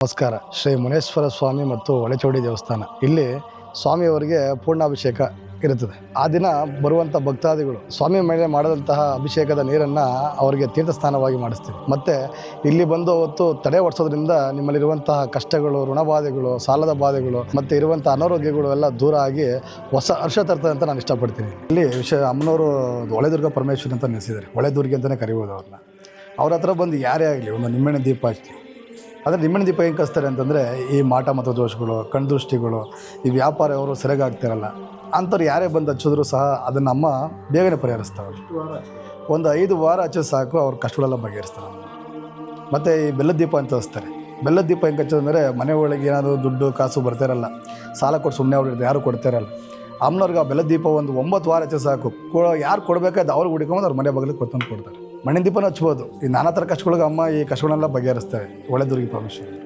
ನಮಸ್ಕಾರ. ಶ್ರೀ ಮುನೇಶ್ವರ ಸ್ವಾಮಿ ಮತ್ತು ಒಳೆಚೌಡಿ ದೇವಸ್ಥಾನ. ಇಲ್ಲಿ ಸ್ವಾಮಿಯವರಿಗೆ ಪೂರ್ಣಾಭಿಷೇಕ ಇರುತ್ತದೆ. ಆ ದಿನ ಬರುವಂಥ ಭಕ್ತಾದಿಗಳು ಸ್ವಾಮಿ ಮೇಲೆ ಮಾಡಿದಂತಹ ಅಭಿಷೇಕದ ನೀರನ್ನು ಅವರಿಗೆ ತೀರ್ಥಸ್ನಾನವಾಗಿ ಮಾಡಿಸ್ತೀವಿ. ಮತ್ತು ಇಲ್ಲಿ ಬಂದು ಅವತ್ತು ತಡೆ ಒಡಿಸೋದ್ರಿಂದ ನಿಮ್ಮಲ್ಲಿರುವಂತಹ ಕಷ್ಟಗಳು, ಋಣಬಾಧೆಗಳು, ಸಾಲದ ಬಾಧೆಗಳು ಮತ್ತು ಇರುವಂಥ ಅನಾರೋಗ್ಯಗಳು ಎಲ್ಲ ದೂರ ಆಗಿ ಹೊಸ ಹರ್ಷ ತರ್ತದೆ ಅಂತ ನಾನು ಇಷ್ಟಪಡ್ತೀನಿ. ಇಲ್ಲಿ ಅಮ್ಮನವರು ಹೊಳೆದುರ್ಗ ಪರಮೇಶ್ವರಿ ಅಂತ ನೆಲೆಸಿದ್ದಾರೆ. ಹೊಳೆದುರ್ಗಿ ಅಂತಲೇ ಕರಿಬೋದು ಅವ್ರನ್ನ. ಅವ್ರ ಹತ್ರ ಬಂದು ಯಾರೇ ಆಗಲಿ ಒಂದು ನಿಮ್ಮೆಣ್ಣೆ ದೀಪ ಹಚ್ಚಿ. ಆದರೆ ನಿಮ್ಮೆಣ್ಣೆ ದೀಪ ಹೆಂಗೆ ಕಳಿಸ್ತಾರೆ ಅಂತಂದರೆ ಈ ಮಾಟ ಮತ್ತು ದೋಷಗಳು, ಕಣ್ದೃಷ್ಟಿಗಳು, ಈ ವ್ಯಾಪಾರ ಅವರು ಸರಿಯಾಗ್ತಿರಲ್ಲ ಅಂಥವ್ರು ಯಾರೇ ಬಂದು ಹಚ್ಚಿದ್ರು ಸಹ ಅದನ್ನು ಅಮ್ಮ ಬೇಗನೆ ಪರಿಹರಿಸ್ತಾರೆ. ಒಂದು 5 ವಾರ ಹಚ್ಚೋದು ಸಾಕು, ಅವ್ರ ಕಷ್ಟಗಳೆಲ್ಲ ಬಗೆಹರಿಸ್ತಾರೆ. ಮತ್ತು ಈ ಬೆಲ್ಲದ ದೀಪ ಅಂತ ಹಚ್ತಾರೆ. ಬೆಲ್ಲದ ದೀಪ ಹೆಂಗೆ ಹಚ್ಚೋದಂದರೆ ಮನೆ ಒಳಗೆ ಏನಾದರೂ ದುಡ್ಡು ಕಾಸು ಬರ್ತಾಯಿರಲ್ಲ, ಸಾಲ ಕೊಟ್ಟು ಸುಮ್ಮನೆ ಅವ್ರು ಯಾರು ಕೊಡ್ತಾಯಿರಲ್ಲ. ಅಮ್ಮನವ್ರಿಗೆ ಆ ಬೆಲ್ಲದ ದೀಪ ಒಂದು 9 ವಾರ ಹಚ್ಚೋದು ಸಾಕು. ಯಾರು ಕೊಡಬೇಕಾದ ಅವ್ರಿಗೆ ಹುಡ್ಕೊಂಬಂದು ಅವ್ರ ಮನೆ ಬಾಗಿಲಿಗೆ ಕೊಡ್ತಾರೆ. ಮಣ್ಣಿನ ದೀಪನ ಹಚ್ಬೋದು. ಈ ನಾನಾ ಥರ ಕಷ್ಟಗಳಿಗೆ ಅಮ್ಮ ಈ ಕಷ್ಟಗಳನ್ನೆಲ್ಲ ಬಗೆಹರಿಸ್ತಾರೆ. ಹೊಳೆದುರ್ಗಿ ಪರಮೇಶ್ವರಿ.